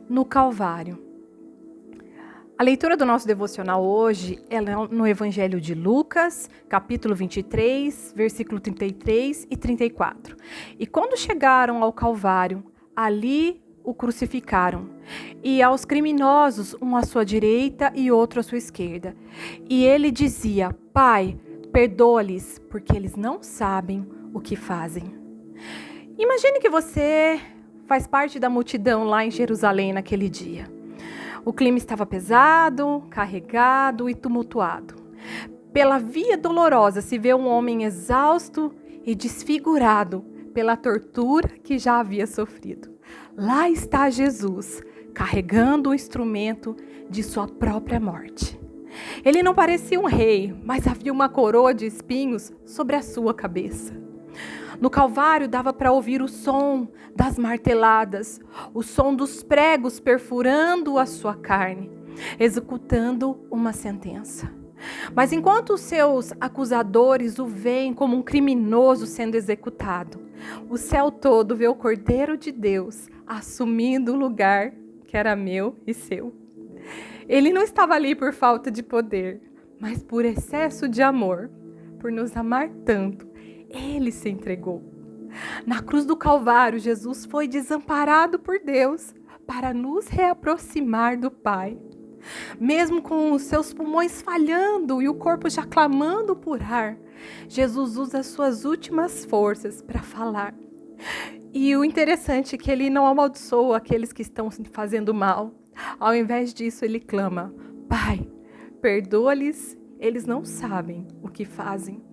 no Calvário. A leitura do nosso devocional hoje é no Evangelho de Lucas, capítulo 23, versículo 33 e 34. E quando chegaram ao Calvário, ali o crucificaram, e aos criminosos, um à sua direita e outro à sua esquerda. E ele dizia: Pai, perdoa-lhes, porque eles não sabem o que fazem. Imagine que você faz parte da multidão lá em Jerusalém naquele dia. O clima estava pesado, carregado e tumultuado. Pela via dolorosa se vê um homem exausto e desfigurado pela tortura que já havia sofrido. Lá está Jesus, carregando o instrumento de sua própria morte. Ele não parecia um rei, mas havia uma coroa de espinhos sobre a sua cabeça. No Calvário dava para ouvir o som das marteladas, o som dos pregos perfurando a sua carne, executando uma sentença. Mas enquanto os seus acusadores o veem como um criminoso sendo executado, o céu todo vê o Cordeiro de Deus assumindo o lugar que era meu e seu. Ele não estava ali por falta de poder, mas por excesso de amor, por nos amar tanto. Ele se entregou. Na cruz do Calvário, Jesus foi desamparado por Deus para nos reaproximar do Pai. Mesmo com os seus pulmões falhando e o corpo já clamando por ar, Jesus usa as suas últimas forças para falar. E o interessante é que ele não amaldiçoa aqueles que estão fazendo mal. Ao invés disso, ele clama: Pai, perdoa-lhes, eles não sabem o que fazem.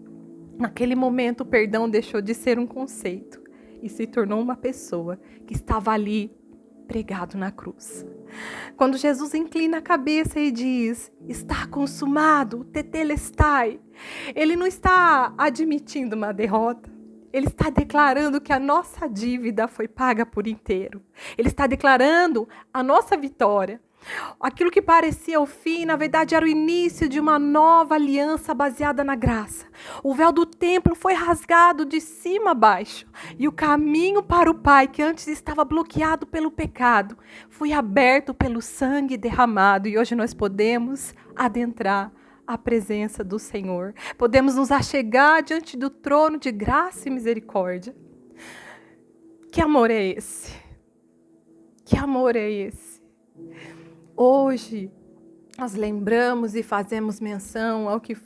Naquele momento, o perdão deixou de ser um conceito e se tornou uma pessoa que estava ali, pregado na cruz. Quando Jesus inclina a cabeça e diz: está consumado, tetelestai, ele não está admitindo uma derrota. Ele está declarando que a nossa dívida foi paga por inteiro. Ele está declarando a nossa vitória. Aquilo que parecia o fim, na verdade, era o início de uma nova aliança baseada na graça. O véu do templo foi rasgado de cima a baixo. E o caminho para o Pai, que antes estava bloqueado pelo pecado, foi aberto pelo sangue derramado. E hoje nós podemos adentrar a presença do Senhor. Podemos nos achegar diante do trono de graça e misericórdia. Que amor é esse? Que amor é esse? Hoje, nós lembramos e fazemos menção ao que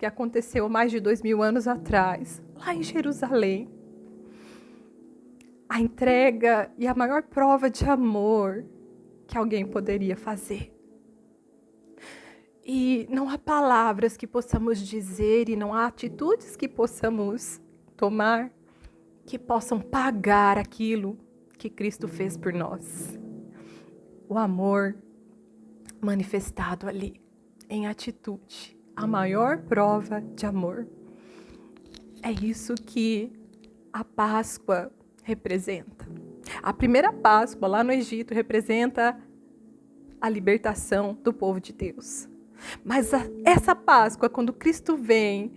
aconteceu mais de 2000 anos atrás, lá em Jerusalém. A entrega e a maior prova de amor que alguém poderia fazer. E não há palavras que possamos dizer e não há atitudes que possamos tomar que possam pagar aquilo que Cristo fez por nós. O amor manifestado ali, em atitude, a maior prova de amor. É isso que a Páscoa representa. A primeira Páscoa lá no Egito representa a libertação do povo de Deus. Mas essa Páscoa, quando Cristo vem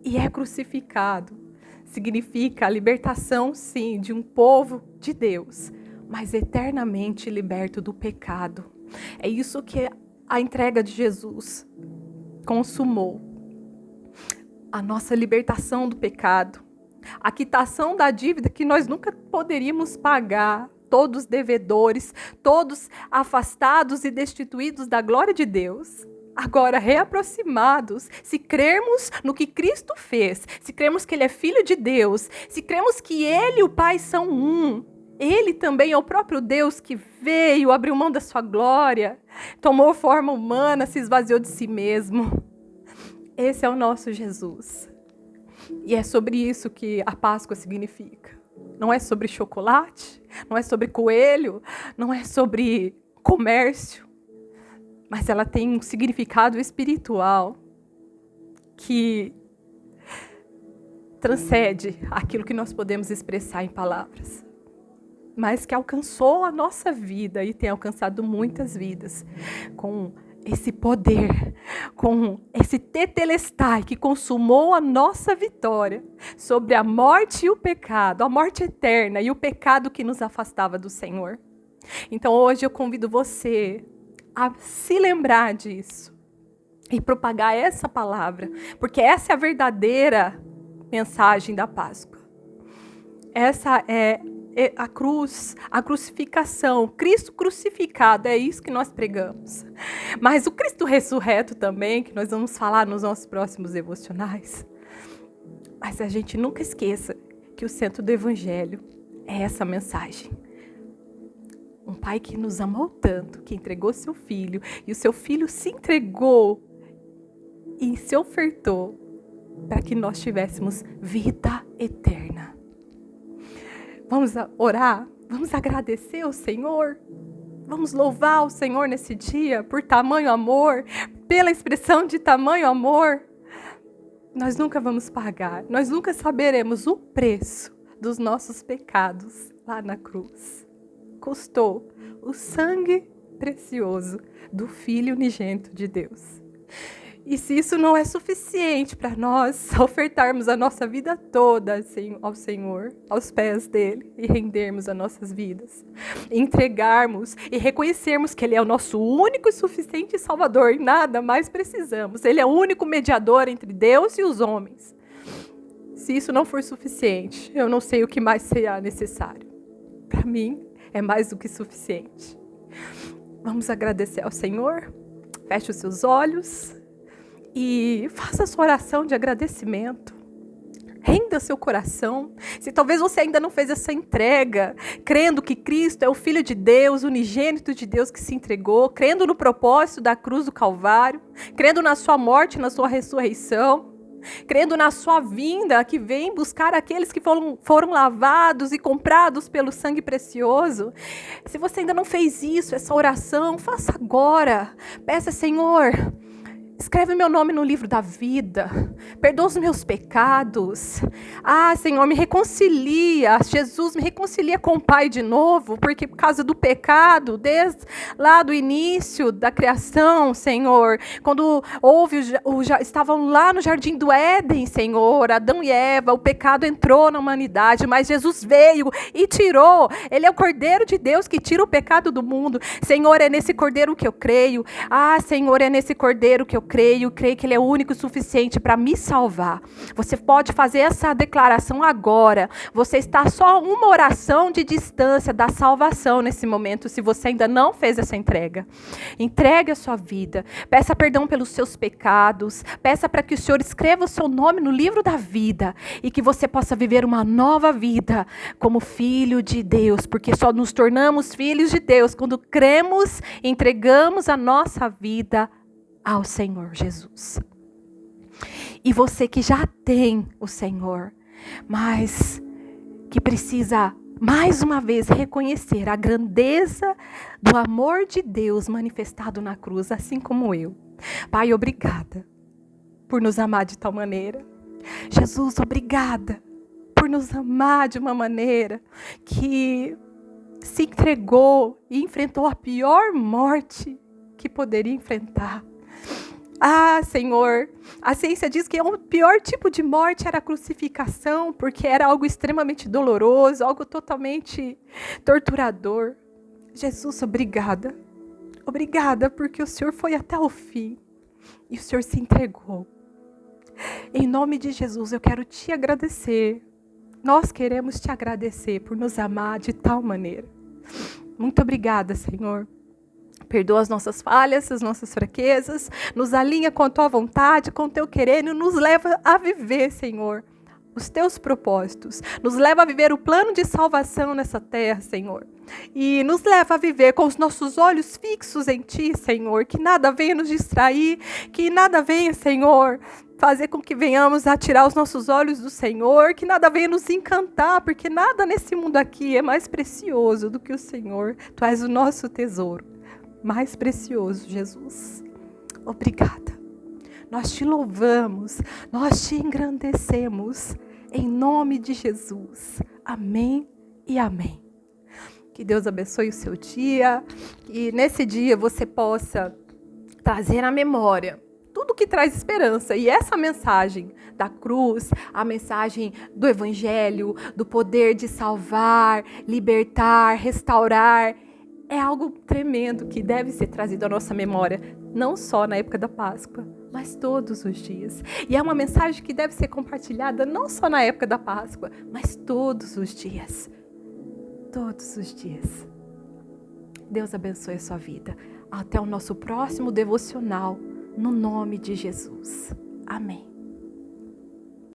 e é crucificado, significa a libertação, sim, de um povo de Deus, mas eternamente liberto do pecado. É isso que a entrega de Jesus consumou. A nossa libertação do pecado, a quitação da dívida que nós nunca poderíamos pagar, todos devedores, todos afastados e destituídos da glória de Deus, agora reaproximados, se crermos no que Cristo fez, se crermos que Ele é Filho de Deus, se crermos que Ele e o Pai são um, Ele também é o próprio Deus que veio, abriu mão da sua glória, tomou forma humana, se esvaziou de si mesmo. Esse é o nosso Jesus. E é sobre isso que a Páscoa significa. Não é sobre chocolate, não é sobre coelho, não é sobre comércio, mas ela tem um significado espiritual que transcende aquilo que nós podemos expressar em palavras, mas que alcançou a nossa vida e tem alcançado muitas vidas com esse poder, com esse tetelestai que consumou a nossa vitória sobre a morte e o pecado, a morte eterna e o pecado que nos afastava do Senhor. Então hoje eu convido você a se lembrar disso e propagar essa palavra, porque essa é a verdadeira mensagem da Páscoa. Essa é a cruz, a crucificação, Cristo crucificado, é isso que nós pregamos. Mas o Cristo ressurreto também, que nós vamos falar nos nossos próximos devocionais. Mas a gente nunca esqueça que o centro do Evangelho é essa mensagem. Um pai que nos amou tanto, que entregou seu filho, e o seu filho se entregou e se ofertou para que nós tivéssemos vida eterna. Vamos orar, vamos agradecer ao Senhor, vamos louvar o Senhor nesse dia por tamanho amor, pela expressão de tamanho amor. Nós nunca vamos pagar, nós nunca saberemos o preço dos nossos pecados lá na cruz. Custou o sangue precioso do Filho unigênito de Deus. E se isso não é suficiente para nós ofertarmos a nossa vida toda ao Senhor, aos pés dele, e rendermos as nossas vidas, entregarmos e reconhecermos que ele é o nosso único e suficiente Salvador e nada mais precisamos. Ele é o único mediador entre Deus e os homens. Se isso não for suficiente, eu não sei o que mais será necessário. Para mim, é mais do que suficiente. Vamos agradecer ao Senhor? Feche os seus olhos e faça a sua oração de agradecimento. Renda seu coração. Se talvez você ainda não fez essa entrega, crendo que Cristo é o Filho de Deus, o unigênito de Deus que se entregou, crendo no propósito da cruz do Calvário, crendo na sua morte, na sua ressurreição, crendo na sua vinda, que vem buscar aqueles que foram lavados e comprados pelo sangue precioso. Se você ainda não fez isso, essa oração, faça agora. Peça, Senhor, escreve meu nome no livro da vida, perdoa os meus pecados. Senhor, me reconcilia, Jesus, me reconcilia com o Pai de novo, porque por causa do pecado, desde lá do início da criação, Senhor, quando estavam lá no jardim do Éden, Senhor, Adão e Eva, o pecado entrou na humanidade, mas Jesus veio e tirou. Ele é o Cordeiro de Deus que tira o pecado do mundo. Senhor, é nesse Cordeiro que eu creio. Senhor, é nesse Cordeiro que eu creio que ele é o único e suficiente para me salvar. Você pode fazer essa declaração agora. Você está só uma oração de distância da salvação nesse momento, se você ainda não fez essa entrega. Entregue a sua vida. Peça perdão pelos seus pecados. Peça para que o Senhor escreva o seu nome no livro da vida e que você possa viver uma nova vida como filho de Deus, porque só nos tornamos filhos de Deus quando cremos e entregamos a nossa vida ao Senhor Jesus. E você que já tem o Senhor, mas que precisa mais uma vez reconhecer a grandeza do amor de Deus manifestado na cruz, assim como eu. Pai, obrigada por nos amar de tal maneira. Jesus, obrigada por nos amar de uma maneira que se entregou e enfrentou a pior morte que poderia enfrentar. Senhor, a ciência diz que o pior tipo de morte era a crucificação, porque era algo extremamente doloroso, algo totalmente torturador. Jesus, obrigada. Obrigada porque o Senhor foi até o fim e o Senhor se entregou. Em nome de Jesus, eu quero te agradecer. Nós queremos te agradecer por nos amar de tal maneira. Muito obrigada, Senhor. Perdoa as nossas falhas, as nossas fraquezas, nos alinha com a tua vontade, com o teu querer e nos leva a viver, Senhor, os teus propósitos. Nos leva a viver o plano de salvação nessa terra, Senhor. E nos leva a viver com os nossos olhos fixos em ti, Senhor. Que nada venha nos distrair, que nada venha, Senhor, fazer com que venhamos a tirar os nossos olhos do Senhor, que nada venha nos encantar, porque nada nesse mundo aqui é mais precioso do que o Senhor. Tu és o nosso tesouro mais precioso, Jesus. Obrigada. Nós te louvamos, nós te engrandecemos, em nome de Jesus. Amém e amém. Que Deus abençoe o seu dia, e nesse dia você possa trazer à memória tudo que traz esperança. E essa mensagem da cruz, a mensagem do Evangelho, do poder de salvar, libertar, restaurar, é algo tremendo que deve ser trazido à nossa memória, não só na época da Páscoa, mas todos os dias. E é uma mensagem que deve ser compartilhada não só na época da Páscoa, mas todos os dias. Todos os dias. Deus abençoe a sua vida. Até o nosso próximo devocional, no nome de Jesus. Amém.